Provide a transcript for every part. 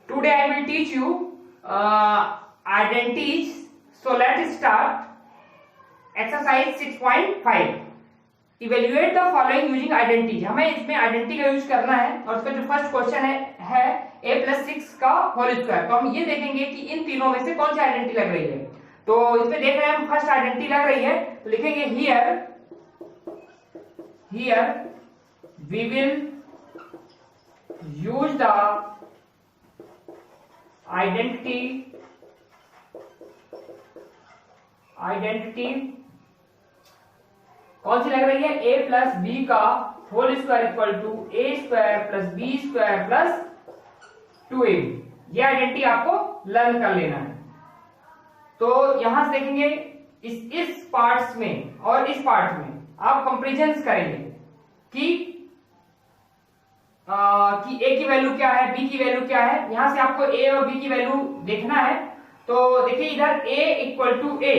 Today I will teach you identities. So let's start. Exercise 6.5. Evaluate the following using identity. हमें इसमें identity का use करना है और उसका जो फर्स्ट क्वेश्चन है a+6 का होल स्क्वायर। तो हम ये देखेंगे कि इन तीनों में से कौन सी आइडेंटिटी लग रही है। तो इसमें देख रहे हैं हम फर्स्ट आइडेंटिटी लग रही है, तो लिखेंगे here we will use the identity कौन सी लग रही है, a प्लस बी का whole square equal to a square plus b square plus 2ab। ये आइडेंटिटी आपको लर्न कर लेना है। तो यहां से देखेंगे इस पार्ट्स में और इस पार्ट में आप कंपैरिजन करेंगे कि a की वैल्यू क्या है, b की वैल्यू क्या है। यहां से आपको a और b की वैल्यू देखना है। तो देखिए इधर a इक्वल टू a,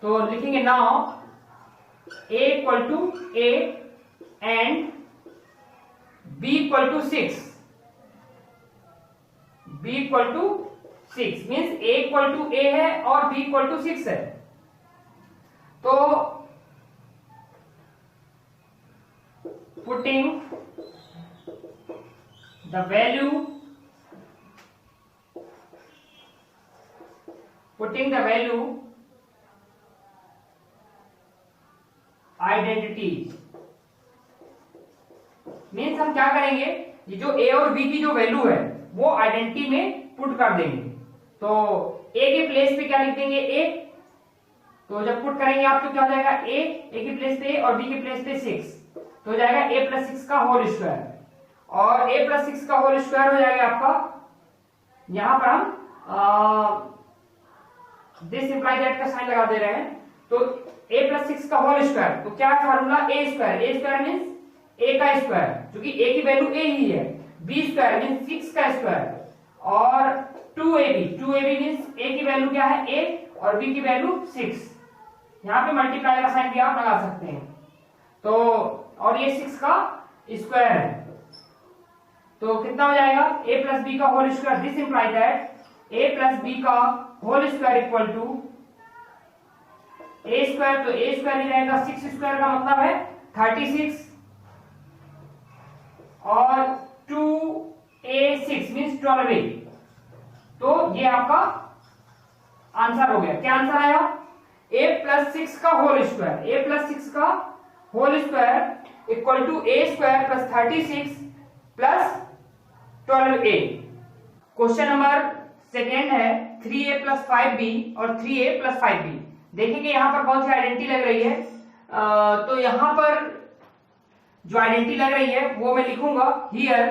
तो लिखेंगे now a equal to a and b equal to 6। b equal to 6 means a equal to a है और b इक्वल टू 6 है। तो putting the value identities means हम क्या करेंगे, ये जो a और b की जो वैल्यू है वो आइडेंटिटी में पुट कर देंगे। तो a के प्लेस पे क्या लिख देंगे, a। तो जब पुट करेंगे आप तो क्या हो जाएगा, a के प्लेस पे और b के प्लेस पे 6, तो हो जाएगा a प्लस 6 का होल स्क्वायर। और a प्लस 6 का होल स्क्वायर हो जाएगा आपका, यहां पर हम दिस इंप्लाई दैट का साइन लगा दे रहे हैं। तो a प्लस 6 का होल स्क्वायर, तो क्या है formula, a square means a का स्क्वायर, क्योंकि a की वैल्यू a ही है। b स्क्वायर मीन्स 6 का स्क्वायर और 2ab मीन्स a की वैल्यू क्या है, a और b की वैल्यू 6। यहां पे मल्टीप्लाई का साइन भी आप लगा सकते हैं। तो और ये 6 का स्क्वायर है, तो कितना हो जाएगा, a प्लस बी का whole square. This imply that a plus B का whole square equal to a square, तो a स्क्वायर ही रहेगा, 6 स्क्वायर का मतलब है 36 और 2a6 मीन्स 12a। तो ये आपका आंसर हो गया। क्या आंसर आया, a प्लस 6 का होल स्क्वायर, a प्लस 6 का whole square equal to a square plus 36 plus 12a। Question number second है 3a प्लस 5b और 3a प्लस 5b। देखेंगे यहां पर कौन सी आइडेंटिटी लग रही है। तो यहां पर जो आइडेंटिटी लग रही है वो मैं लिखूंगा, here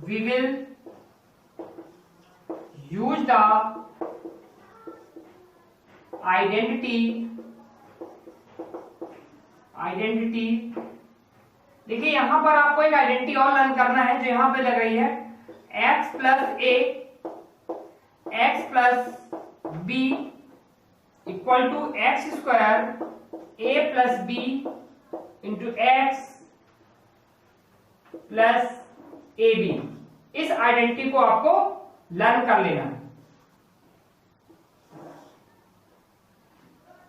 we will use the identity. देखिए यहां पर आपको एक आइडेंटिटी और लर्न करना है जो यहां पे लग रही है, x plus b equal to x square a plus b into x plus ab। इस आइडेंटिटी को आपको लर्न कर लेना है।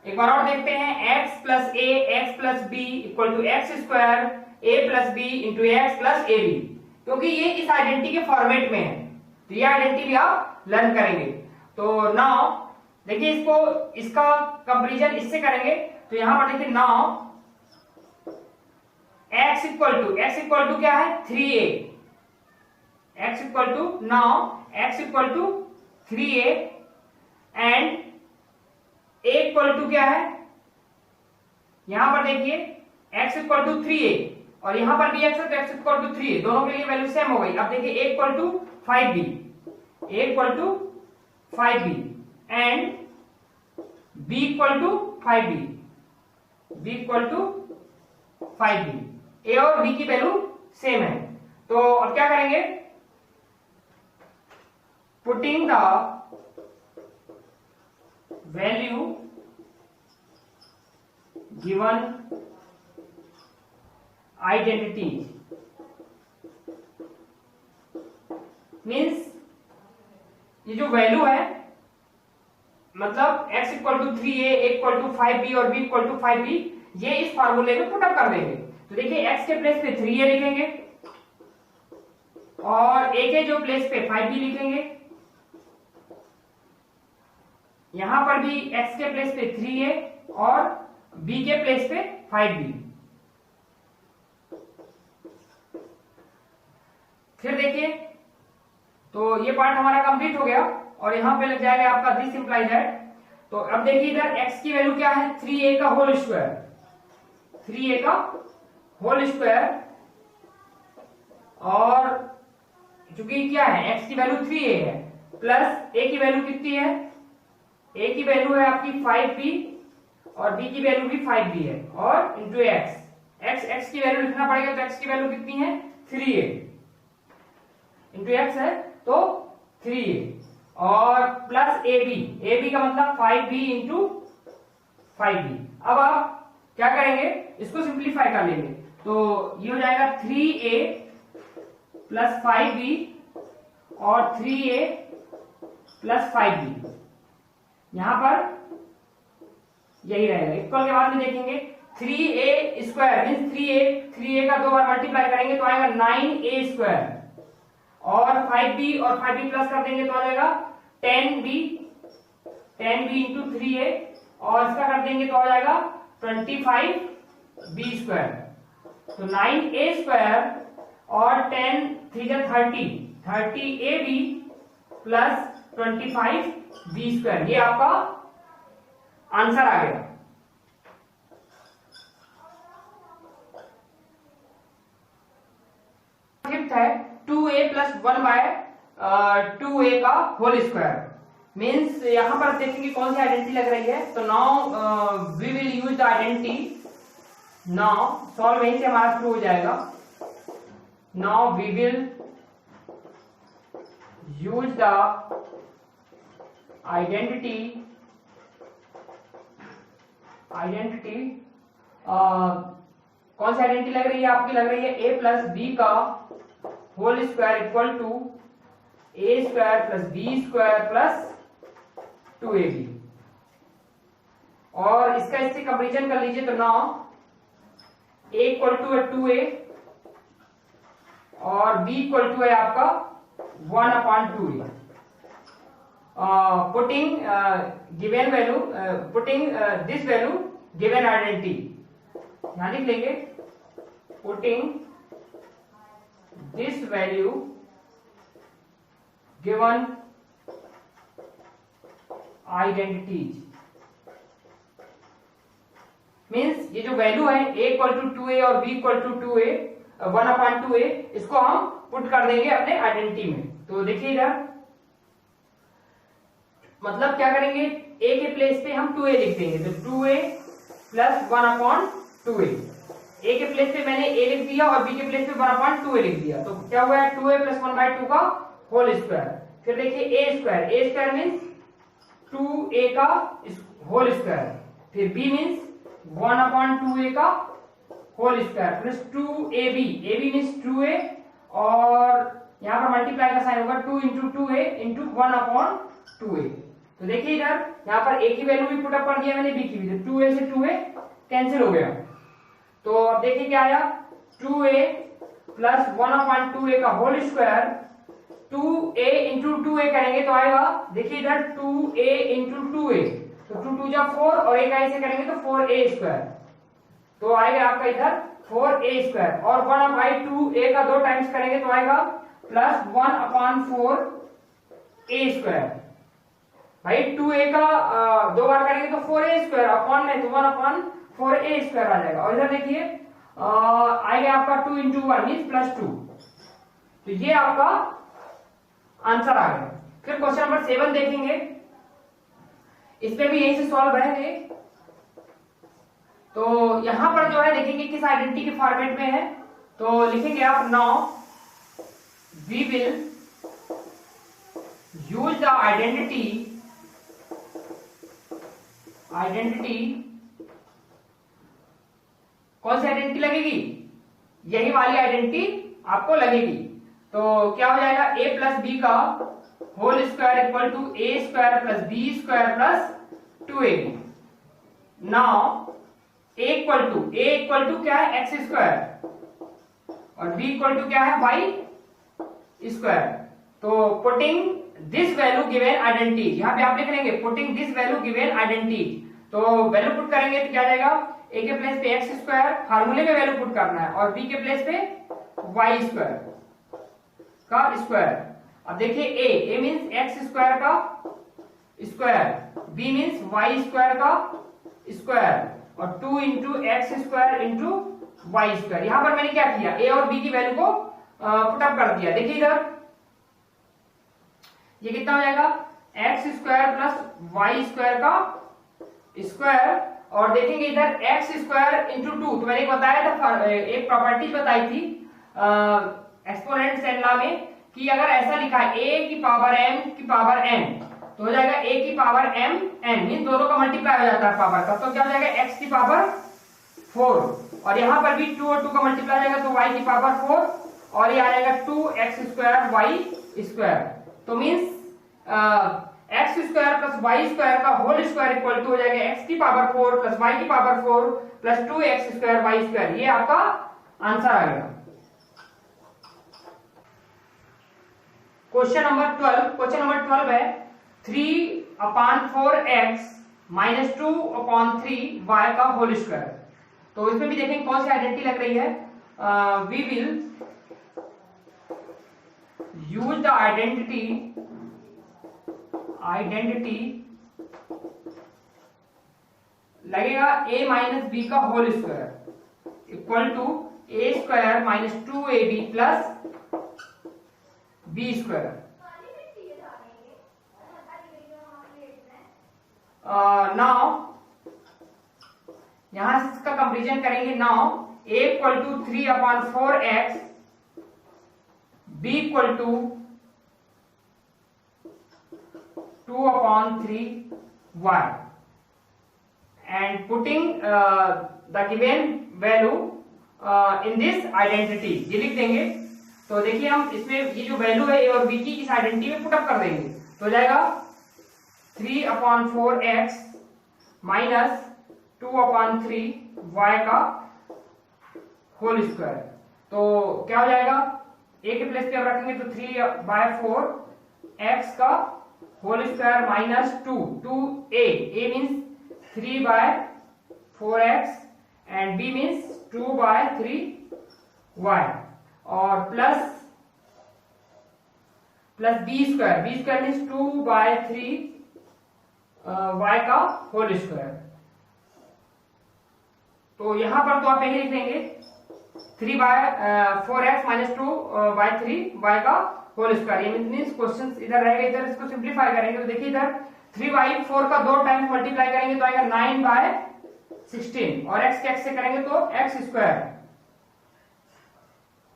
एक बार और देखते हैं, x plus a x plus b equal to x square a plus b into x plus ab। क्योंकि ये इस आइडेंटिटी के फॉर्मेट में है तो ये आइडेंटिटी भी आप लर्न करेंगे। तो नाउ देखिए इसका कंपैरिजन इससे करेंगे। तो यहां पर देखिए नाउ x इक्वल टू क्या है, 3a। x equal to 3a and a equal to क्या है, यहां पर देखिए x इक्वल टू 3a और यहां पर भी x है तो x इक्वल टू 3a, दोनों के लिए वैल्यू सेम हो गई। अब देखिए a equal to 5b and b equal to 5b। a और b की वैल्यू सेम है। तो अब क्या करेंगे, putting the value given identities means ये जो वैल्यू है, मतलब x equal to 3a equal to 5b और b इक्वल टू 5b, ये इस फार्मूले में पुटअप कर देंगे। तो देखिए x के प्लेस पे 3a लिखेंगे और a के जो प्लेस पे 5b लिखेंगे, यहां पर भी x के प्लेस पे 3a और b के प्लेस पे 5b। फिर देखिए, तो ये पार्ट हमारा कंप्लीट हो गया और यहां पे लग जाएगा आपका दिस इंप्लाइज दैट। तो अब देखिए इधर x की वैल्यू क्या है, 3a का होल स्क्वायर, 3a का होल स्क्वायर, और चूंकि क्या है x की वैल्यू 3a है, प्लस a की वैल्यू कितनी है, a की वैल्यू है आपकी 5b और b की वैल्यू भी 5b है, और इंटू x की वैल्यू लिखना पड़ेगा, तो x की वैल्यू कितनी है 3a इंटू x है तो 3a, और प्लस ab का मतलब 5b इंटू 5b। अब आप क्या करेंगे, इसको सिंप्लीफाई कर लेंगे, तो ये हो जाएगा 3a प्लस 5b और 3a प्लस 5b, यहां पर यही रहेगा। इक्वल के बाद में देखेंगे 3a स्क्वायर मीन 3a का 2 बार मल्टीप्लाई करेंगे तो आएगा 9a स्क्वायर, और 5b और 5b प्लस कर देंगे तो आ जाएगा 10b इंटू 3a, और इसका कर देंगे तो आ जाएगा 25b स्क्वायर। तो 9a स्क्वायर और 10 3 30ab प्लस 25b स्क्वायर, ये आपका आंसर आ गया। फिफ्थ है 2a प्लस 1 बाय 2a का होल स्क्वायर, मीन्स यहां पर देखेंगे कौन सी आइडेंटिटी लग रही है। तो now we will use the identity, now solve यहीं से हमारा शुरू हो जाएगा। Now we will use the identity कौन सी आइडेंटिटी लग रही है आपकी, लग रही है a प्लस बी का whole square equal to a square plus b square plus 2ab, और इसका इससे कंपेरिजन कर लीजिए। तो नाउ a इक्वल टू है 2a और b इक्वल टू है आपका 1/2a। Putting given value, putting this value given identity, यहां लिख लेंगे putting this value given identities, means ये जो वैल्यू है a इक्वल टू 2a और b equal to 2a 1/2a, इसको हम पुट कर देंगे अपने आइडेंटिटी में। तो देखिए इधर मतलब क्या करेंगे, a के प्लेस पे हम 2a लिख देंगे, तो 2a प्लस 1/2a, a के प्लेस पे मैंने a लिख दिया और b के प्लेस पे 1/2a लिख दिया, तो क्या हुआ है 2a प्लस 1/2 का होल स्क्वायर। फिर देखिए a स्क्वायर मीन्स 2a का होल स्क्वायर, फिर b मीन्स 1/2a का whole square plus 2ab, ab means 2a, और यहां पर मल्टीप्लाई का साइन होगा 2 इंटू 2a इंटू 1/2a। तो देखिए इधर यहां पर a की वैल्यू भी पुटअप कर दिया मैंने, b की भी, 2a से 2a कैंसिल हो गया। तो अब देखिए क्या आया, 2a प्लस 1/2a का whole square, 2a into 2a करेंगे तो आएगा, देखिए इधर 2a इंटू 2a, तो 2 2 जा 4 और एक ऐसे करेंगे तो 4a स्क्वायर, तो आएगा आपका इधर 4a स्क्वायर, और 1/2a का 2 टाइम्स करेंगे तो आएगा प्लस 1/4a स्क्वायर। भाई 2a का 2 बार करेंगे तो 4a स्क्वायर, अपॉन में तो 1/4a स्क्वायर आ जाएगा, और इधर देखिए आएगा आपका 2 इंटू 1 मीन्स प्लस 2, तो ये आपका आंसर आ गया। फिर क्वेश्चन नंबर 7 देखेंगे, इसमें भी यही से सॉल्व रहेंगे। तो यहां पर जो है देखेंगे किस आइडेंटिटी के फॉर्मेट में है, तो लिखेंगे आप now we will use the identity कौन सी आइडेंटिटी लगेगी, यही वाली आइडेंटिटी आपको लगेगी। तो क्या हो जाएगा, a प्लस बी का whole square equal to a square plus b square plus 2ab। Now a equal to क्या है, एक्स स्क्वायर, और b इक्वल टू क्या है, वाई स्क्वायर। तो putting this value given identity, यहां पे आप लिख लेंगे putting this value given identity. तो वैल्यू पुट करेंगे तो क्या जाएगा, a के प्लेस पे एक्स स्क्वायर, फार्मूले में वैल्यू पुट करना है, और b के प्लेस पे वाई स्क्वायर का स्क्वायर। अब देखिए a मींस एक्स स्क्वायर का square, b means y square का स्क्वायर, और 2 into x square into y square. यहां पर मैंने क्या किया, a और b की वैल्यू को पुटअप कर दिया। देखिए इधर ये कितना हो जाएगा, x square plus y square का स्क्वायर, और देखेंगे इधर एक्स स्क्वायर इंटू 2। तो मैंने एक बताया था, एक प्रॉपर्टी बताई थी एक्सपोनेंट्स एंड लॉ में, कि अगर ऐसा लिखा है a की पावर m की पावर n, तो हो जाएगा a की पावर m n, मीन दोनों का मल्टीप्लाई हो जाता है पावर का, तो क्या हो जाएगा x की पावर 4, और यहां पर भी 2 और 2 का मल्टीप्लाई हो जाएगा तो y की पावर 4, और ये आ जाएगा 2x स्क्वायर y स्क्वायर। तो means x square plus y square का होल स्क्वायर इक्वल टू हो जाएगा एक्स की पावर 4 प्लस वाई की power 4 plus 2x square y square. ये आपका आंसर आ गया। क्वेश्चन नंबर 12 है 3/4x माइनस 2/3y का होल स्क्वायर। तो इसमें भी देखेंगे कौन सी आइडेंटिटी लग रही है। We will use the identity लगेगा a माइनस बी का whole square equal to a square minus 2ab plus b square. Now यहां से इसका कंपेरिजन करेंगे। Now a equal to 3/4x, b equal to 2/3y, and putting the given value in this identity, ये लिख देंगे। तो देखिए हम इसमें ये जो वैल्यू है a और b की इस आइडेंटिटी में पुटअप कर देंगे, तो हो जाएगा 3/4x माइनस 2/3y का होल स्क्वायर। तो क्या हो जाएगा, a के प्लेस पे अब रखेंगे तो 3/4x का whole square minus 2a means 3/4x and b means 2/3y, और plus b square means 2/3y का होल स्क्वायर। तो यहां पर तो आप पहले लिख देंगे 3/4x माइनस 2/3y का होल स्क्वायर। ये मीन्स क्वेश्चन इधर रहेगा, इधर इसको सिंप्लीफाई करेंगे तो देखिए इधर 3/4 का 2 टाइम्स मल्टीप्लाई करेंगे तो आएगा 9/16, और x के x से करेंगे तो x स्क्वायर,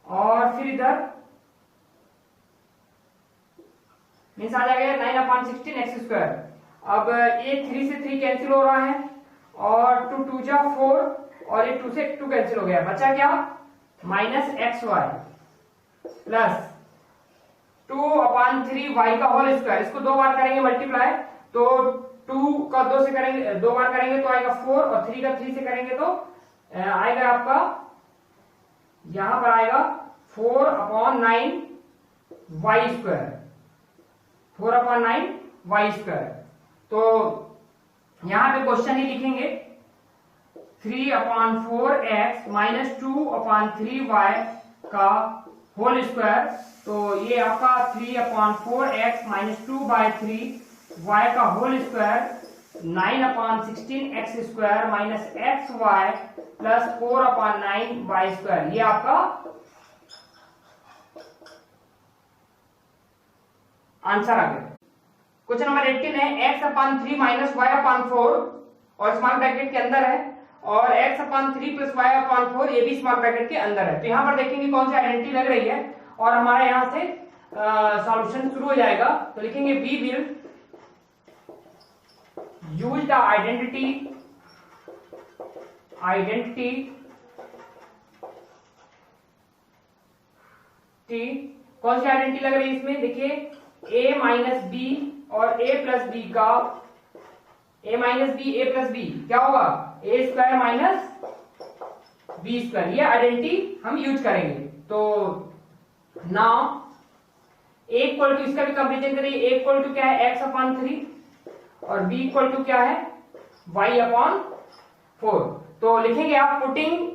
और फिर इधर मीन्स आ जाएगा 9/16 x स्क्वायर। अब ये 3 से 3 कैंसिल हो रहा है, और 2 2 जा 4, और ये 2 से 2 कैंसिल हो गया, बचा क्या माइनस xy प्लस 2/3y का होल स्क्वायर। इसको 2 बार करेंगे मल्टीप्लाई, तो 2 का 2 से करेंगे 2 बार करेंगे तो आएगा 4, और 3 का 3 से करेंगे तो आएगा आपका, यहां पर आएगा 4/9y स्क्वायर, 4/9y स्क्वायर। तो यहां पे क्वेश्चन ही लिखेंगे 3/4x माइनस 2/3y का होल स्क्वायर। तो ये आपका 3/4x माइनस 2/3y का whole square 9/16x square minus xy plus 4/9y square, ये आपका आंसर आ गया। क्वेश्चन नंबर 18 है x/3 माइनस y/4 और स्मॉल ब्रैकेट के अंदर है, और x/3 प्लस y/4 ये भी स्मॉल ब्रैकेट के अंदर है। तो यहां पर देखेंगे कौन सी आइडेंटिटी लग रही है, और हमारे यहां से सॉल्यूशन शुरू हो जाएगा। तो लिखेंगे we will use the identity कौन सी आइडेंटिटी लग रही है इसमें? देखिए a माइनस बी और a प्लस बी का a minus b a plus b क्या होगा? A square minus b square. ये आइडेंटिटी हम यूज करेंगे। तो नाउ a इक्वल टू, इसका भी कंपेरिजन करिए, a इक्वल टू क्या है? x अपॉन 3 और b इक्वल टू क्या है? y upon 4। तो लिखेंगे आप putting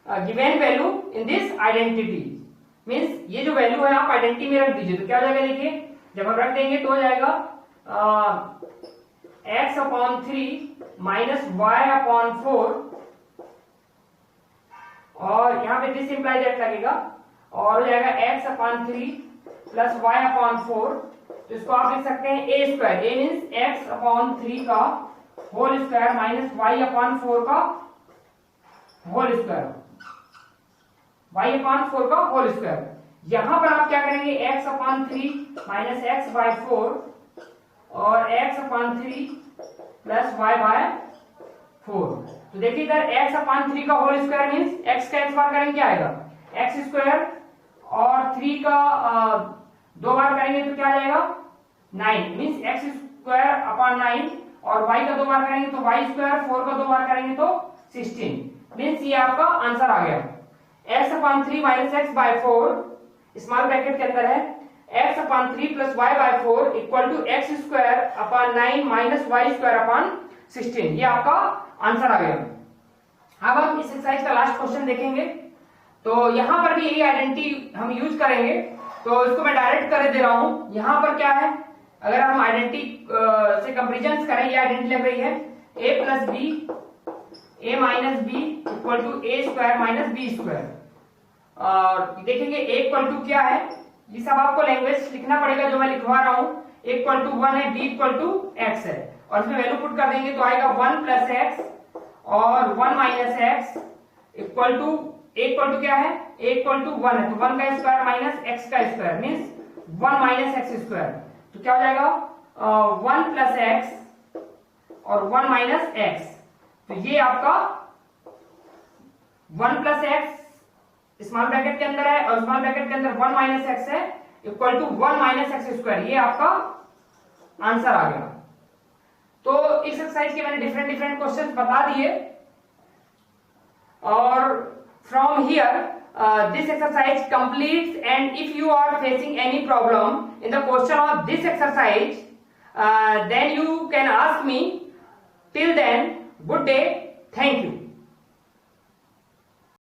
given value in this identity, means ये जो वैल्यू है आप आइडेंटिटी में रख दीजिए। तो क्या हो जाएगा? देखिए जब हम रख देंगे तो हो जाएगा x upon 3 minus y upon 4 और यहाँ पे दिस इंप्लाई दैट लगेगा और हो जाएगा x upon 3 plus y upon 4। तो इसको आप लिख सकते हैं a square, a means x upon 3 का whole square minus y upon 4 का होल स्क्वायर, y अपॉन 4 का होल स्क्वायर। यहां पर आप क्या करेंगे? x upon 3 minus x by 4 और x upon 3 plus y by 4। तो देखिए इधर x अपॉन 3 का होल स्क्वायर मीन्स x का x बार करेंगे क्या आएगा? x स्क्वायर और 3 का 2 बार करेंगे तो क्या आ जाएगा? 9 मीन्स x स्क्वायर अपॉन 9 और y का 2 बार करेंगे तो y स्क्वायर, 4 का 2 बार करेंगे तो 16। मीन्स ये आपका आंसर आ गया। x upon 3 minus x by 4 small bracket के अंदर है x upon 3 plus y by 4 equal to x square upon 9 minus y square upon 16। ये आपका आंसर आ गया। अब हम इस एक्सरसाइज का लास्ट क्वेश्चन देखेंगे। तो यहां पर भी यही आइडेंटिटी हम यूज करेंगे। तो इसको मैं डायरेक्ट कर दे रहा हूं। यहां पर क्या है? अगर हम आइडेंटिटी से कंपेरिजन करें, ये आइडेंटिटी लग रही है a plus b a minus b equal to a square minus b square. और देखेंगे a इक्वल टू क्या है? ये सब आपको लैंग्वेज लिखना पड़ेगा जो मैं लिखवा रहा हूं। a इक्वल टू 1 है, b इक्वल टू x है और इसमें वैल्यू पुट कर देंगे तो आएगा 1 प्लस एक्स और 1 minus x equal to a equal to क्या है? a इक्वल टू 1 है तो 1 का स्क्वायर माइनस x का square means 1 minus x square. तो क्या हो जाएगा? 1 प्लस एक्स और 1 माइनस एक्स। तो ये आपका 1 प्लस एक्स स्मॉल ब्रैकेट के अंदर है और स्मॉल ब्रैकेट के अंदर 1 माइनस एक्स है equal to 1 minus x square. ये आपका आंसर आ गया। तो इस एक्सरसाइज के मैंने डिफरेंट क्वेश्चंस बता दिए और from here this exercise completes, and if you are facing any problem in the question of this exercise, then you can ask me. Till then, good day, thank you.